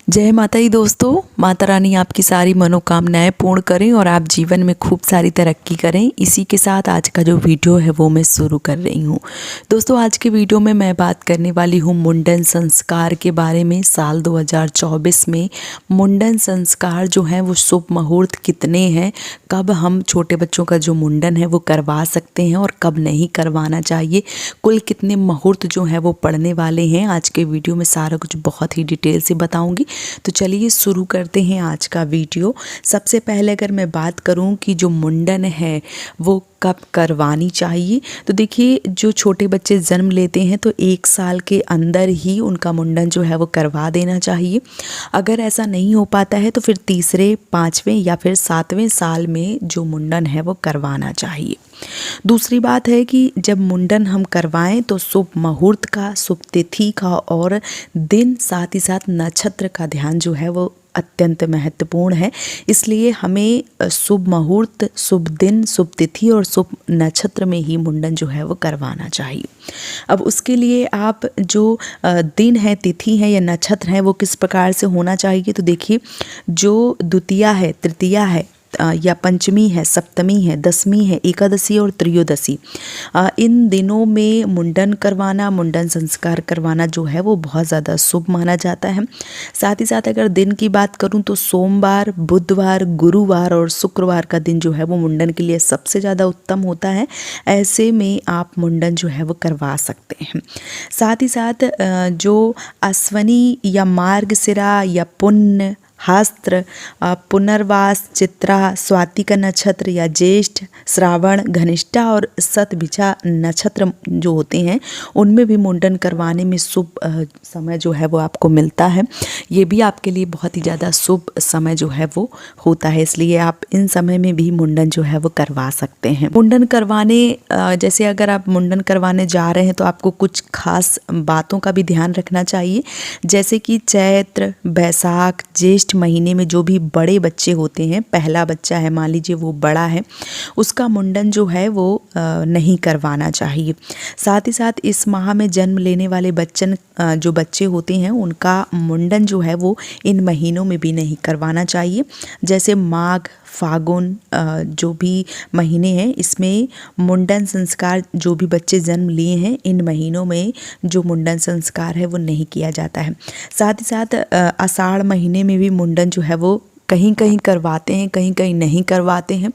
जय माता दी दोस्तों। माता रानी आपकी सारी मनोकामनाएं पूर्ण करें और आप जीवन में खूब सारी तरक्की करें। इसी के साथ आज का जो वीडियो है वो मैं शुरू कर रही हूँ। दोस्तों आज के वीडियो में मैं बात करने वाली हूँ मुंडन संस्कार के बारे में। साल 2024 में मुंडन संस्कार जो है वो शुभ मुहूर्त कितने हैं, कब हम छोटे बच्चों का जो मुंडन है वो करवा सकते हैं और कब नहीं करवाना चाहिए, कुल कितने मुहूर्त जो है वो पड़ने वाले हैं। आज के वीडियो में सारा कुछ बहुत ही डिटेल से बताऊंगी। तो चलिए शुरू करते हैं आज का वीडियो। सबसे पहले अगर मैं बात करूं कि जो मुंडन है वो कब करवानी चाहिए, तो देखिए जो छोटे बच्चे जन्म लेते हैं तो 1 साल के अंदर ही उनका मुंडन जो है वो करवा देना चाहिए। अगर ऐसा नहीं हो पाता है तो फिर तीसरे, 5वें या फिर 7वें साल में जो मुंडन है वो करवाना चाहिए। दूसरी बात है कि जब मुंडन हम करवाएं तो शुभ मुहूर्त का, शुभ तिथि का और दिन, साथ ही साथ नक्षत्र का ध्यान जो है वो अत्यंत महत्वपूर्ण है। इसलिए हमें शुभ मुहूर्त, शुभ दिन, शुभ तिथि और शुभ नक्षत्र में ही मुंडन जो है वो करवाना चाहिए। अब उसके लिए आप जो दिन है, तिथि है या नक्षत्र है वो किस प्रकार से होना चाहिए, तो देखिए जो द्वितीया है, तृतीया है या पंचमी है, सप्तमी है, दसवीं है, एकादशी और त्रयोदशी, इन दिनों में मुंडन करवाना, मुंडन संस्कार करवाना जो है वो बहुत ज़्यादा शुभ माना जाता है। साथ ही साथ अगर दिन की बात करूं तो सोमवार, बुधवार, गुरुवार और शुक्रवार का दिन जो है वो मुंडन के लिए सबसे ज़्यादा उत्तम होता है। ऐसे में आप मुंडन जो है वो करवा सकते हैं। साथ ही साथ जो अश्वनी या मार्गशिरा या पुण्य, हस्त्र, पुनर्वास, चित्रा, स्वाति का नक्षत्र या ज्येष्ठ, श्रावण, घनिष्ठा और शतभिषा नक्षत्र जो होते हैं उनमें भी मुंडन करवाने में शुभ समय जो है वो आपको मिलता है। ये भी आपके लिए बहुत ही ज़्यादा शुभ समय जो है वो होता है, इसलिए आप इन समय में भी मुंडन जो है वो करवा सकते हैं। मुंडन करवाने जैसे अगर आप मुंडन करवाने जा रहे हैं तो आपको कुछ खास बातों का भी ध्यान रखना चाहिए, जैसे कि चैत्र, बैसाख, ज्येष्ठ महीने में जो भी बड़े बच्चे होते हैं, पहला बच्चा है मान लीजिए वो बड़ा है, उसका मुंडन जो है वो नहीं करवाना चाहिए। साथ ही साथ इस माह में जन्म लेने वाले जो बच्चे होते हैं उनका मुंडन जो है वो इन महीनों में भी नहीं करवाना चाहिए। जैसे माघ, फागुन जो भी महीने हैं इसमें मुंडन संस्कार जो भी बच्चे जन्म लिए हैं इन महीनों में जो मुंडन संस्कार है वो नहीं किया जाता है। साथ ही साथ आषाढ़ महीने में भी मुंडन जो है वो कहीं कहीं करवाते हैं, कहीं कहीं नहीं करवाते हैं।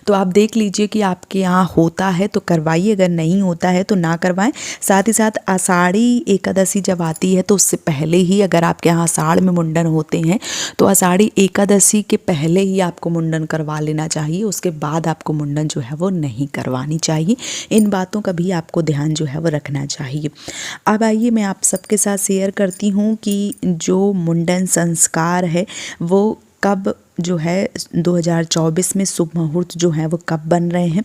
तो आप देख लीजिए कि आपके यहाँ होता है तो करवाइए, अगर नहीं होता है तो ना करवाएं। साथ ही साथ आषाढ़ी एकादशी जब आती है तो उससे पहले ही, अगर आपके यहाँ आषाढ़ में मुंडन होते हैं तो आषाढ़ी एकादशी के पहले ही आपको मुंडन करवा लेना चाहिए, उसके बाद आपको मुंडन जो है वो नहीं करवानी चाहिए। इन बातों का भी आपको ध्यान जो है वो रखना चाहिए। अब आइए मैं आप सबके साथ शेयर करती हूँ कि जो मुंडन संस्कार है वो कब जो है 2024 में शुभ मुहूर्त जो है वो कब बन रहे हैं।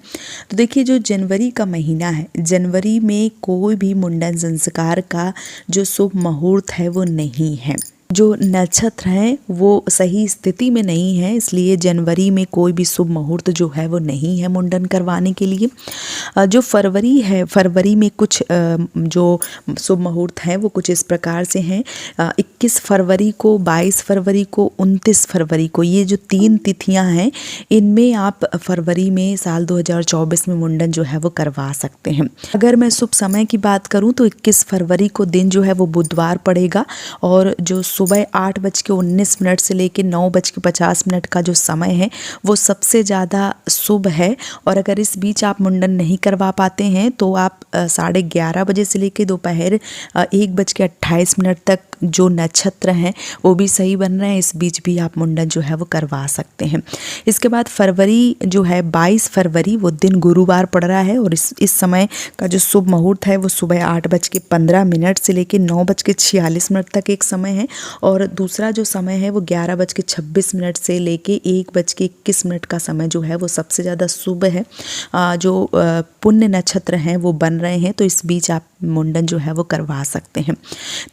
तो देखिए जो जनवरी का महीना है, जनवरी में कोई भी मुंडन संस्कार का जो शुभ मुहूर्त है वो नहीं है। जो नक्षत्र हैं वो सही स्थिति में नहीं है, इसलिए जनवरी में कोई भी शुभ मुहूर्त जो है वो नहीं है मुंडन करवाने के लिए। जो फरवरी है, फरवरी में कुछ जो शुभ मुहूर्त हैं वो कुछ इस प्रकार से हैं। 21 फरवरी को, 22 फरवरी को, 29 फरवरी को, ये जो 3 तिथियां हैं इनमें आप फरवरी में साल 2024 में मुंडन जो है वो करवा सकते हैं। अगर मैं शुभ समय की बात करूं तो 21 फरवरी को दिन जो है वो बुधवार पड़ेगा और जो सुबह 8:19 से लेकर 9:50 का जो समय है वो सबसे ज़्यादा शुभ है। और अगर इस बीच आप मुंडन नहीं करवा पाते हैं तो आप 11:30 बजे से लेकर दोपहर 1:28 तक जो नक्षत्र हैं वो भी सही बन रहे हैं, इस बीच भी आप मुंडन जो है वो करवा सकते हैं। इसके बाद फरवरी जो है 22 फरवरी, वो दिन गुरुवार पड़ रहा है और इस समय का जो शुभ मुहूर्त है वो सुबह 8:15 से लेकर 9:46 तक एक समय है और दूसरा जो समय है वो 11:26 से लेके 1:21 का समय जो है वो सबसे ज़्यादा शुभ है। जो पुण्य नक्षत्र हैं वो बन रहे हैं तो इस बीच आप मुंडन जो है वो करवा सकते हैं।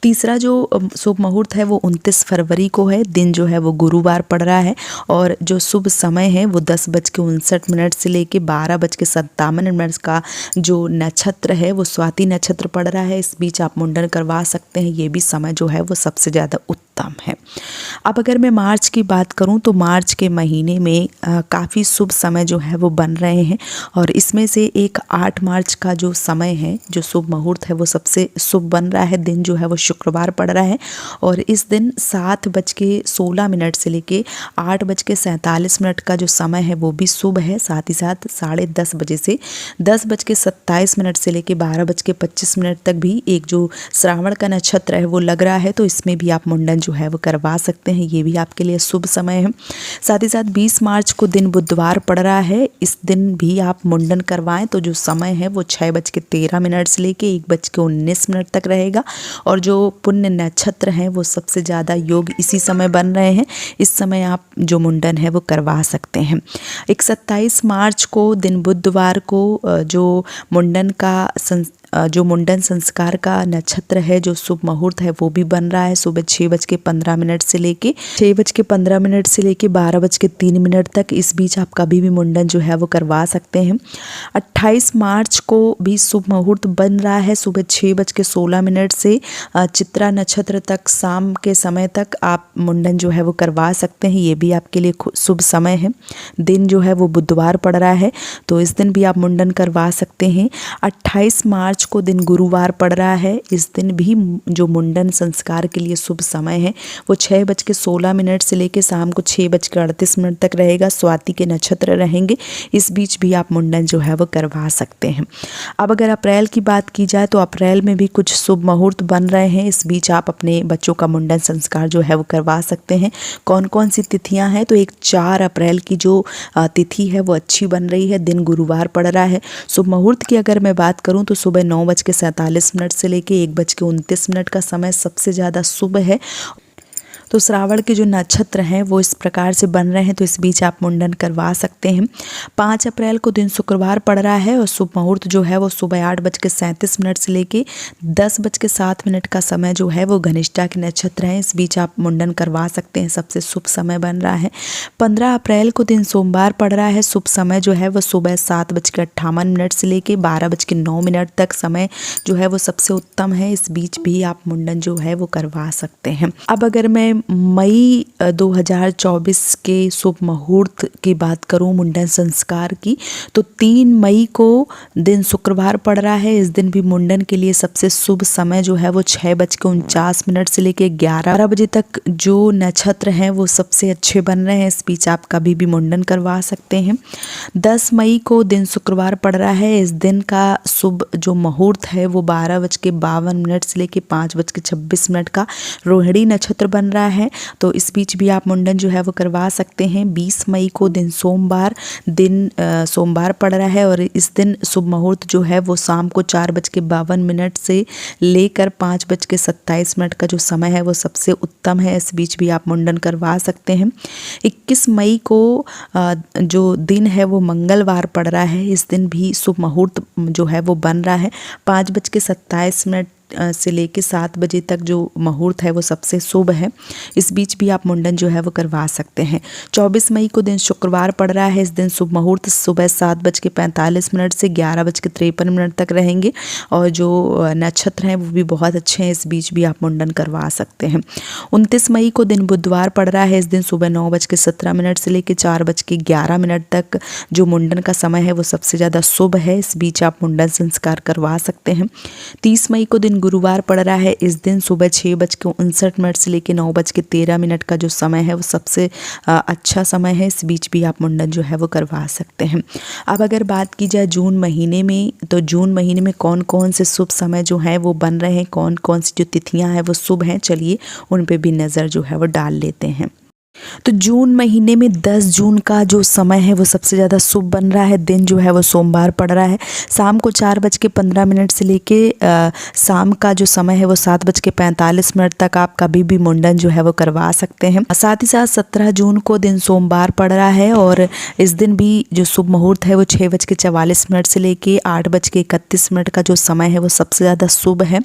तीसरा जो शुभ मुहूर्त है वो 29 फरवरी को है, दिन जो है वो गुरुवार पड़ रहा है और जो शुभ समय है वो 10:59 से लेके 12:57 का जो नक्षत्र है वो स्वाति नक्षत्र पड़ रहा है, इस बीच आप मुंडन करवा सकते हैं। ये भी समय जो है वो सबसे ज़्यादा उत्तम है। अब अगर मैं मार्च की बात करूं तो मार्च के महीने में काफ़ी शुभ समय जो है वो बन रहे हैं और इसमें से एक 8 मार्च का जो समय है, जो शुभ मुहूर्त है, वो सबसे शुभ बन रहा है। दिन जो है वो शुक्रवार पड़ रहा है और इस दिन 7:16 से लेके 8:47 का जो समय है वो भी शुभ है। साथ ही साथ 10:30 बजे से 10:27 से लेके 12:25 तक भी एक जो श्रावण का नक्षत्र है वो लग रहा है, तो इसमें भी आप मुंडन जो है वो करवा सकते हैं। ये भी आपके लिए शुभ समय है। साथ ही साथ 20 मार्च को दिन बुधवार पड़ रहा है, इस दिन भी आप मुंडन करवाएं तो जो समय है वो 6:13 से लेके 1:19 तक रहेगा और जो पुण्य नक्षत्र हैं वो सबसे ज़्यादा योग इसी समय बन रहे हैं। इस समय आप जो मुंडन है वो करवा सकते हैं। 27 मार्च को दिन बुधवार को जो मुंडन संस्कार का नक्षत्र है, जो शुभ मुहूर्त है वो भी बन रहा है। सुबह 6:15 से लेके 12:03 तक, इस बीच आप कभी भी मुंडन जो है वो करवा सकते हैं। 28 मार्च को भी शुभ मुहूर्त बन रहा है। सुबह 6:16 से चित्रा नक्षत्र तक, शाम के समय तक आप मुंडन जो है वो करवा सकते हैं। ये भी आपके लिए शुभ समय है। दिन जो है वो बुधवार पड़ रहा है, तो इस दिन भी आप मुंडन करवा सकते हैं। 28 मार्च को दिन गुरुवार पड़ रहा है, इस दिन भी जो मुंडन संस्कार के लिए शुभ समय है वो 6:16 से लेकर शाम को 6:38 तक रहेगा। स्वाति के नक्षत्र रहेंगे, इस बीच भी आप मुंडन जो है वो करवा सकते हैं। अब अगर अप्रैल की बात की जाए तो अप्रैल में भी कुछ शुभ मुहूर्त बन रहे हैं, इस बीच आप अपने बच्चों का मुंडन संस्कार जो है वो करवा सकते हैं। कौन कौन सी तिथियां हैं, तो एक 4 अप्रैल की जो तिथि है वो अच्छी बन रही है, दिन गुरुवार पड़ रहा है। शुभ मुहूर्त की अगर मैं बात करूं तो सुबह 9:47 से लेके 1:29 का समय सबसे ज़्यादा शुभ है। तो श्रावण के जो नक्षत्र हैं वो इस प्रकार से बन रहे हैं, तो इस बीच आप मुंडन करवा सकते हैं। 5 अप्रैल को दिन शुक्रवार पड़ रहा है और शुभ मुहूर्त जो है वो सुबह 8:37 से लेके 10:07 का समय जो है वो घनिष्ठा के नक्षत्र हैं, इस बीच आप मुंडन करवा सकते हैं, सबसे शुभ समय बन रहा है। 15 अप्रैल को दिन सोमवार पड़ रहा है, शुभ समय जो है वो सुबह 7:58 से लेके 12:09 तक समय जो है वो सबसे उत्तम है, इस बीच भी आप मुंडन जो है वो करवा सकते हैं। अब अगर मैं मई 2024 के शुभ मुहूर्त की बात करूं मुंडन संस्कार की, तो 3 मई को दिन शुक्रवार पड़ रहा है, इस दिन भी मुंडन के लिए सबसे शुभ समय जो है वो 6:49 से लेके 11 बजे तक जो नक्षत्र हैं वो सबसे अच्छे बन रहे हैं, इस बीच आप कभी भी मुंडन करवा सकते हैं। 10 मई को दिन शुक्रवार पड़ रहा है, इस दिन का शुभ जो मुहूर्त है वो 12:52 से लेके 5:26 का रोहिणी नक्षत्र बन रहा है, तो इस बीच भी आप मुंडन जो है वो करवा सकते हैं। 20 मई को दिन सोमवार पड़ रहा है और इस दिन शुभ मुहूर्त जो है वो शाम को 4:52 से लेकर 5:27 का जो समय है वो सबसे उत्तम है, इस बीच भी आप मुंडन करवा सकते हैं। 21 मई को जो दिन है वो मंगलवार पड़ रहा है, इस दिन भी शुभ मुहूर्त जो है वो बन रहा है। 5:27 से लेके 7 बजे तक जो मुहूर्त है वो सबसे शुभ है, इस बीच भी आप मुंडन जो है वो करवा सकते हैं। 24 मई को दिन शुक्रवार पड़ रहा है, इस दिन शुभ मुहूर्त सुबह 7:45 से 11:53 तक रहेंगे और जो नक्षत्र हैं वो भी बहुत अच्छे हैं, इस बीच भी आप मुंडन करवा सकते हैं। 29 मई को दिन बुधवार पड़ रहा है, इस दिन सुबह 9:17 से लेकर 4:11 तक जो मुंडन का समय है वो सबसे ज़्यादा शुभ है, इस बीच आप मुंडन संस्कार करवा सकते हैं। 30 मई को दिन गुरुवार पड़ रहा है, इस दिन सुबह 6:59 से लेकर 9:13 का जो समय है वो सबसे अच्छा समय है, इस बीच भी आप मुंडन जो है वो करवा सकते हैं। अब अगर बात की जाए जून महीने में, तो जून महीने में कौन कौन से शुभ समय जो है वो बन रहे हैं, कौन कौन सी जो तिथियां हैं वो शुभ हैं, चलिए उन पे भी नज़र जो है वो डाल लेते हैं। तो जून महीने में 10 जून का जो समय है वो सबसे ज़्यादा शुभ बन रहा है, दिन जो है वो सोमवार पड़ रहा है, शाम को 4:15 से लेके शाम का जो समय है वो 7:45 तक आप कभी भी मुंडन जो है वो करवा सकते हैं। साथ ही साथ 17 जून को दिन सोमवार पड़ रहा है और इस दिन भी जो शुभ मुहूर्त है वो 6:44 से लेके 8:31 का जो समय है वो सबसे ज़्यादा शुभ है,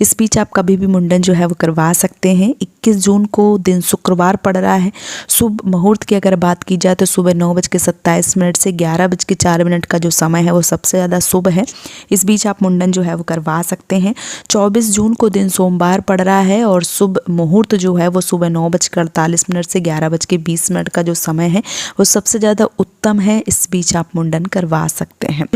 इस बीच आप कभी भी मुंडन जो है वो करवा सकते हैं। 21 जून को दिन शुक्रवार पड़ रहा है, है। शुभ मुहूर्त की अगर बात की जाए तो सुबह 9:27 से 11:04 का जो समय है वो सबसे ज़्यादा शुभ है। इस बीच आप मुंडन जो है वो करवा सकते हैं। 24 जून को दिन सोमवार पड़ रहा है और शुभ मुहूर्त जो है वो सुबह 9:48 से 11:20 का जो समय है वो सबसे ज़्यादा उत्तम है। इस बीच आप मुंडन करवा सकते हैं।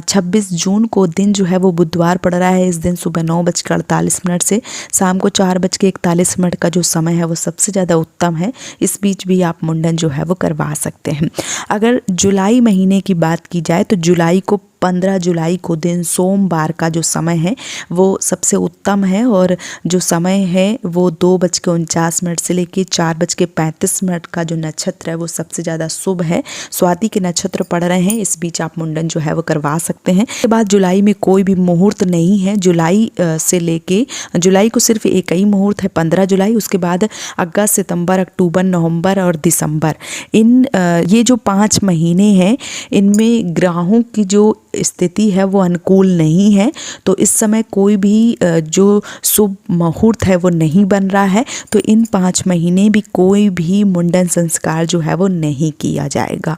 26 जून को दिन जो है वो बुधवार पड़ रहा है। इस दिन सुबह 9:48 से शाम को 4:41 का जो समय है वो सबसे ज़्यादा उत्तम है। इस बीच भी आप मुंडन जो है वो करवा सकते हैं। अगर जुलाई महीने की बात की जाए तो 15 जुलाई को दिन सोमवार का जो समय है वो सबसे उत्तम है और जो समय है वो 2:49 से लेकर 4:35 का जो नक्षत्र है वो सबसे ज़्यादा शुभ है। स्वाति के नक्षत्र पड़ रहे हैं। इस बीच आप मुंडन जो है वो करवा सकते हैं। इसके बाद जुलाई में कोई भी मुहूर्त नहीं है। जुलाई से लेके जुलाई को सिर्फ एक ही मुहूर्त है, 15 जुलाई। उसके बाद अगस्त, सितंबर, अक्टूबर, नवंबर और दिसंबर, ये जो 5 महीने हैं इनमें ग्रहों की जो स्थिति है वो अनुकूल नहीं है। तो इस समय कोई भी जो शुभ मुहूर्त है वो नहीं बन रहा है। तो इन 5 महीने भी कोई भी मुंडन संस्कार जो है वो नहीं किया जाएगा।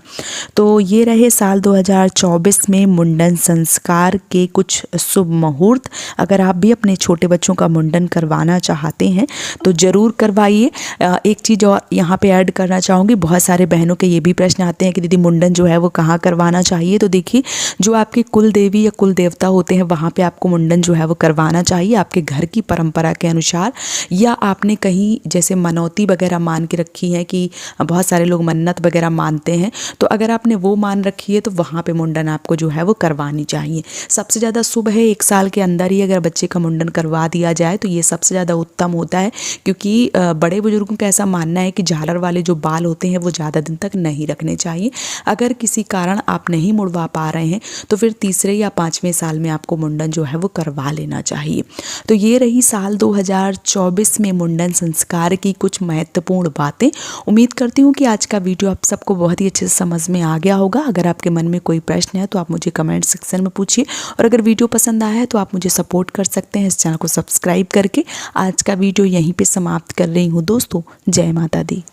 तो ये रहे साल 2024 में मुंडन संस्कार के कुछ शुभ मुहूर्त। अगर आप भी अपने छोटे बच्चों का मुंडन करवाना चाहते हैं तो ज़रूर करवाइए। एक चीज़ और यहाँ पे ऐड करना चाहूँगी, बहुत सारे बहनों के ये भी प्रश्न आते हैं कि दीदी मुंडन जो है वो कहाँ करवाना चाहिए। तो देखिए, जो आपके कुल देवी या कुल देवता होते हैं वहाँ पे आपको मुंडन जो है वो करवाना चाहिए आपके घर की परंपरा के अनुसार। या आपने कहीं जैसे मनौती वगैरह मान के रखी है कि बहुत सारे लोग मन्नत वगैरह मानते हैं, तो अगर आपने वो मान रखी है तो वहाँ पे मुंडन आपको जो है वो करवानी चाहिए। सबसे ज़्यादा शुभ है 1 साल के अंदर ही अगर बच्चे का मुंडन करवा दिया जाए तो ये सबसे ज़्यादा उत्तम होता है। क्योंकि बड़े बुजुर्गों का ऐसा मानना है कि झालर वाले जो बाल होते हैं वो ज़्यादा दिन तक नहीं रखने चाहिए। अगर किसी कारण आप नहीं मुड़वा पा रहे हैं तो फिर तीसरे या 5वें साल में आपको मुंडन जो है वो करवा लेना चाहिए। तो ये रही साल 2024 में मुंडन संस्कार की कुछ महत्वपूर्ण बातें। उम्मीद करती हूँ कि आज का वीडियो आप सबको बहुत ही अच्छे से समझ में आ गया होगा। अगर आपके मन में कोई प्रश्न है तो आप मुझे कमेंट सेक्शन में पूछिए और अगर वीडियो पसंद आया है तो आप मुझे सपोर्ट कर सकते हैं इस चैनल को सब्सक्राइब करके। आज का वीडियो यहीं पर समाप्त कर रही हूँ दोस्तों। जय माता दी।